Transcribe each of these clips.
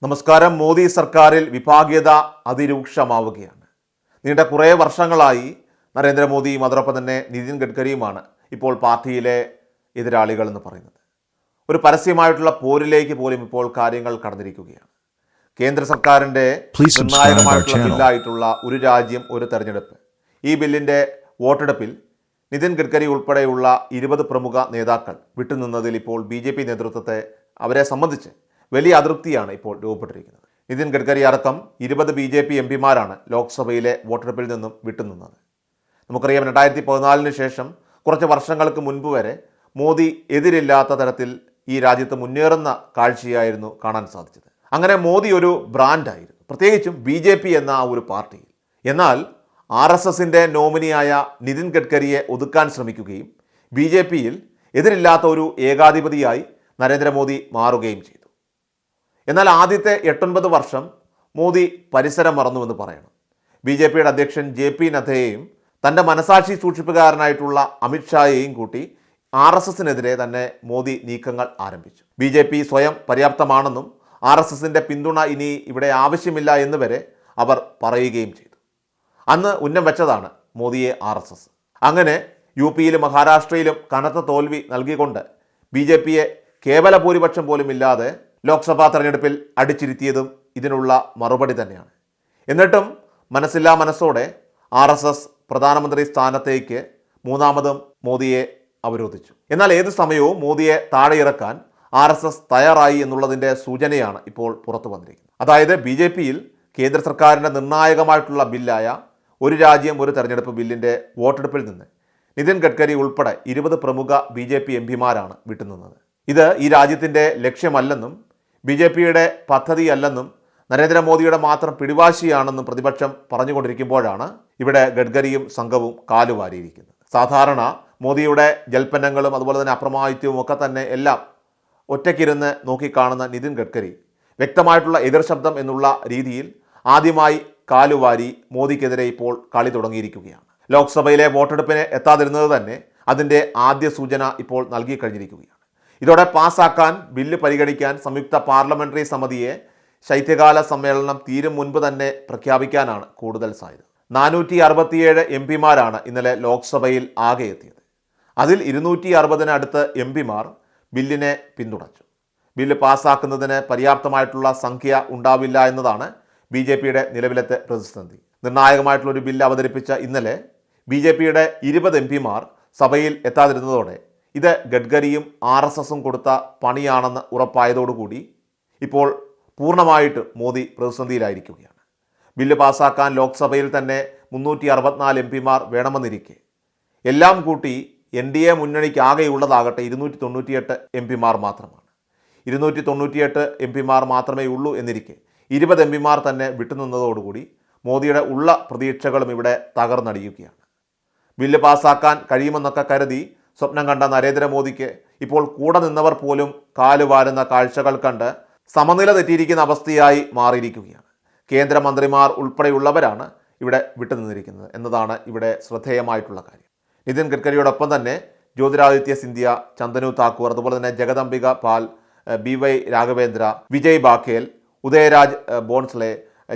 നമസ്കാരം. മോദി സർക്കാരിൽ വിഭാഗീയത അതിരൂക്ഷമാവുകയാണ്. നീണ്ട കുറേ വർഷങ്ങളായി നരേന്ദ്രമോദിയും അതോടൊപ്പം തന്നെ നിതിൻ ഗഡ്കരിയുമാണ് ഇപ്പോൾ പാർട്ടിയിലെ എതിരാളികൾ എന്ന് പറയുന്നത്. ഒരു പരസ്യമായിട്ടുള്ള പോരിലേക്ക് പോലും ഇപ്പോൾ കാര്യങ്ങൾ കടന്നിരിക്കുകയാണ്. കേന്ദ്ര സർക്കാരിൻ്റെ നിർണായകമായിട്ടുള്ള ബില്ലായിട്ടുള്ള ഒരു രാജ്യം ഒരു തെരഞ്ഞെടുപ്പ്, ഈ ബില്ലിൻ്റെ വോട്ടെടുപ്പിൽ നിതിൻ ഗഡ്കരി ഉൾപ്പെടെയുള്ള 20 പ്രമുഖ നേതാക്കൾ വിട്ടുനിന്നതിൽ ഇപ്പോൾ BJP നേതൃത്വത്തെ അവരെ സംബന്ധിച്ച് വലിയ അതൃപ്തിയാണ് ഇപ്പോൾ രൂപപ്പെട്ടിരിക്കുന്നത്. നിതിൻ ഗഡ്കരി അടക്കം 20 BJP MPമാരാണ് ലോക്സഭയിലെ വോട്ടെടുപ്പിൽ നിന്നും വിട്ടുനിന്നത്. നമുക്കറിയാം, 2014 ശേഷം കുറച്ച് വർഷങ്ങൾക്ക് മുൻപ് വരെ മോദി എതിരില്ലാത്ത തരത്തിൽ ഈ രാജ്യത്ത് മുന്നേറുന്ന കാഴ്ചയായിരുന്നു കാണാൻ സാധിച്ചത്. അങ്ങനെ മോദി ഒരു ബ്രാൻഡായിരുന്നു, പ്രത്യേകിച്ചും BJP എന്ന ആ ഒരു പാർട്ടിയിൽ. എന്നാൽ RSSൻ്റെ നോമിനിയായ നിതിൻ ഗഡ്കരിയെ ഒതുക്കാൻ ശ്രമിക്കുകയും BJPയിൽ എതിരില്ലാത്ത ഒരു ഏകാധിപതിയായി നരേന്ദ്രമോദി മാറുകയും ചെയ്തു. എന്നാൽ ആദ്യത്തെ 8-9 വർഷം മോദി പരിസരം മറന്നുവെന്ന് പറയണം. BJPയുടെ അധ്യക്ഷൻ JP നദ്ദയെയും തൻ്റെ മനസാക്ഷി സൂക്ഷിപ്പുകാരനായിട്ടുള്ള അമിത്ഷായെയും കൂട്ടി RSSനെതിരെ തന്നെ മോദി നീക്കങ്ങൾ ആരംഭിച്ചു. BJP സ്വയം പര്യാപ്തമാണെന്നും RSSൻ്റെ പിന്തുണ ഇനി ഇവിടെ ആവശ്യമില്ല എന്ന് വരെ അവർ പറയുകയും ചെയ്തു. അന്ന് ഉന്നം വെച്ചതാണ് മോദിയെ RSS. അങ്ങനെ UPയിലും മഹാരാഷ്ട്രയിലും കനത്ത തോൽവി നൽകിക്കൊണ്ട് BJPയെ കേവല ഭൂരിപക്ഷം പോലും ഇല്ലാതെ ലോക്സഭാ തെരഞ്ഞെടുപ്പിൽ അടിച്ചിരുത്തിയതും ഇതിനുള്ള മറുപടി തന്നെയാണ്. എന്നിട്ടും മനസ്സില്ലാ മനസ്സോടെ RSS പ്രധാനമന്ത്രി സ്ഥാനത്തേക്ക് മൂന്നാമതും മോദിയെ അവരോധിച്ചു. എന്നാൽ ഏത് സമയവും മോദിയെ താഴെ ഇറക്കാൻ RSS തയ്യാറായി എന്നുള്ളതിൻ്റെ സൂചനയാണ് ഇപ്പോൾ പുറത്തു വന്നിരിക്കുന്നത്. അതായത് BJPയിൽ കേന്ദ്ര സർക്കാരിൻ്റെ നിർണായകമായിട്ടുള്ള ബില്ലായ ഒരു രാജ്യം ഒരു തെരഞ്ഞെടുപ്പ് ബില്ലിൻ്റെ വോട്ടെടുപ്പിൽ നിന്ന് നിതിൻ ഗഡ്കരി ഉൾപ്പെടെ 20 പ്രമുഖ BJP MPമാരാണ് വിട്ടുനിന്നത്. ഇത് ഈ രാജ്യത്തിൻ്റെ ലക്ഷ്യമല്ലെന്നും BJPയുടെ പദ്ധതിയല്ലെന്നും നരേന്ദ്രമോദിയുടെ മാത്രം പിടിവാശിയാണെന്നും പ്രതിപക്ഷം പറഞ്ഞുകൊണ്ടിരിക്കുമ്പോഴാണ് ഇവിടെ ഗഡ്കരിയും സംഘവും കാലുവാരിയിരിക്കുന്നത്. സാധാരണ മോദിയുടെ ജൽപ്പനങ്ങളും അതുപോലെ തന്നെ അപ്രമാദിത്യവും ഒക്കെ തന്നെ എല്ലാം ഒറ്റയ്ക്കിരുന്ന് നോക്കിക്കാണുന്ന നിതിൻ ഗഡ്കരി വ്യക്തമായിട്ടുള്ള എതിർശബ്ദം എന്നുള്ള രീതിയിൽ ആദ്യമായി കാലുവാരി മോദിക്കെതിരെ ഇപ്പോൾ കളി തുടങ്ങിയിരിക്കുകയാണ്. ലോക്സഭയിലെ വോട്ടെടുപ്പിന് എത്താതിരുന്നത് തന്നെ അതിൻ്റെ ആദ്യ സൂചന ഇപ്പോൾ നൽകി കഴിഞ്ഞിരിക്കുകയാണ്. ഇതോടെ പാസ്സാക്കാൻ ബില്ല് പരിഗണിക്കാൻ സംയുക്ത പാർലമെന്ററി സമിതിയെ ശൈത്യകാല സമ്മേളനം തീരും മുൻപ് തന്നെ പ്രഖ്യാപിക്കാനാണ് കൂടുതൽ സാധ്യത. 467 MPമാരാണ് ഇന്നലെ ലോക്സഭയിൽ ആകെ എത്തിയത്. അതിൽ 260 അടുത്ത് MPമാർ ബില്ലിനെ പിന്തുണച്ചു. ബില്ല് പാസ്സാക്കുന്നതിന് പര്യാപ്തമായിട്ടുള്ള സംഖ്യ ഉണ്ടാവില്ല എന്നതാണ് BJPയുടെ നിലവിലത്തെ പ്രതിസന്ധി. നിർണായകമായിട്ടുള്ളൊരു ബില്ല് അവതരിപ്പിച്ച ഇന്നലെ BJPയുടെ 20 MPമാർ സഭയിൽ എത്താതിരുന്നതോടെ ഇത് ഗഡ്കരിയും RSSും കൊടുത്ത പണിയാണെന്ന് ഉറപ്പായതോടുകൂടി ഇപ്പോൾ പൂർണ്ണമായിട്ട് മോദി പ്രതിസന്ധിയിലായിരിക്കുകയാണ്. ബില്ല് പാസ്സാക്കാൻ ലോക്സഭയിൽ തന്നെ 364 MPമാർ വേണമെന്നിരിക്കെ എല്ലാം കൂട്ടി NDA മുന്നണിക്ക് ആകെയുള്ളതാകട്ടെ 298 MPമാർ മാത്രമാണ്. 298 MPമാർ മാത്രമേ ഉള്ളൂ എന്നിരിക്കെ 20 MPമാർ തന്നെ വിട്ടുനിന്നതോടുകൂടി മോദിയുടെ ഉള്ള പ്രതീക്ഷകളും ഇവിടെ തകർന്നടിയുകയാണ്. ബില്ല് പാസ്സാക്കാൻ കഴിയുമെന്നൊക്കെ കരുതി സ്വപ്നം കണ്ട നരേന്ദ്രമോദിക്ക് ഇപ്പോൾ കൂടെ നിന്നവർ പോലും കാലുവാരുന്ന കാഴ്ചകൾ കണ്ട് സമനില തെറ്റിയിരിക്കുന്ന അവസ്ഥയായി മാറിയിരിക്കുകയാണ്. കേന്ദ്രമന്ത്രിമാർ ഉൾപ്പെടെയുള്ളവരാണ് ഇവിടെ വിട്ടുനിന്നിരിക്കുന്നത് എന്നതാണ് ഇവിടെ ശ്രദ്ധേയമായിട്ടുള്ള കാര്യം. നിതിൻ ഗഡ്കരിയോടൊപ്പം തന്നെ ജ്യോതിരാദിത്യ സിന്ധ്യ, ചന്ദനു താക്കൂർ, അതുപോലെ തന്നെ ജഗദംബിക പാൽ, BY രാഘവേന്ദ്ര, വിജയ് ബാഖേൽ, ഉദയരാജ് ബോൺസ്ലെ,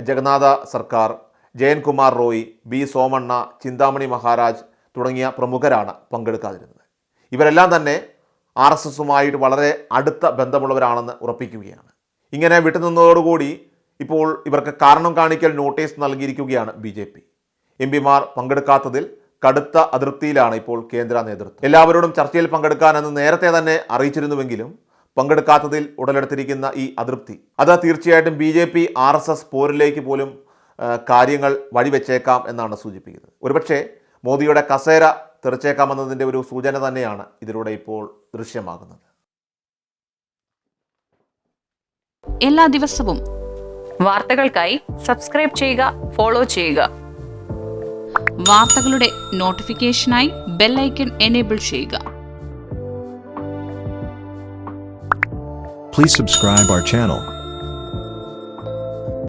ജഗന്നാഥ സർക്കാർ, ജയൻകുമാർ റോയ്, B സോമണ്ണ, ചിന്താമണി മഹാരാജ് തുടങ്ങിയ പ്രമുഖരാണ് പങ്കെടുക്കാതിരുന്നത്. ഇവരെല്ലാം തന്നെ RSSുമായിട്ട് വളരെ അടുത്ത ബന്ധമുള്ളവരാണെന്ന് ഉറപ്പിക്കുകയാണ്. ഇങ്ങനെ വിട്ടുനിന്നതോടുകൂടി ഇപ്പോൾ ഇവർക്ക് കാരണം കാണിക്കൽ നോട്ടീസ് നൽകിയിരിക്കുകയാണ് BJP. MPമാർ പങ്കെടുക്കാത്തതിൽ കടുത്ത അതൃപ്തിയിലാണ് ഇപ്പോൾ കേന്ദ്ര നേതൃത്വം. എല്ലാവരോടും ചർച്ചയിൽ പങ്കെടുക്കാനെന്ന് നേരത്തെ തന്നെ അറിയിച്ചിരുന്നുവെങ്കിലും പങ്കെടുക്കാത്തതിൽ ഉടലെടുത്തിരിക്കുന്ന ഈ അതൃപ്തി അത് തീർച്ചയായിട്ടും BJP RSS പോരിലേക്ക് പോലും കാര്യങ്ങൾ വഴിവെച്ചേക്കാം എന്നാണ് സൂചിപ്പിക്കുന്നത്. ഒരുപക്ഷെ മോദിയുടെ കസേര തെറിച്ചേക്കാമെന്നതിൻ്റെ ഒരു സൂചന തന്നെയാണ് ഇതിലൂടെ ഇപ്പോൾ ദൃശ്യമാകുന്നത്. എല്ലാ ദിവസവും വാർത്തകൾക്കായി സബ്സ്ക്രൈബ് ചെയ്യുക, ഫോളോ ചെയ്യുക. വാർത്തകളുടെ നോട്ടിഫിക്കേഷനായി ബെൽ ഐക്കൺ എനേബിൾ ചെയ്യുക. Please subscribe our channel.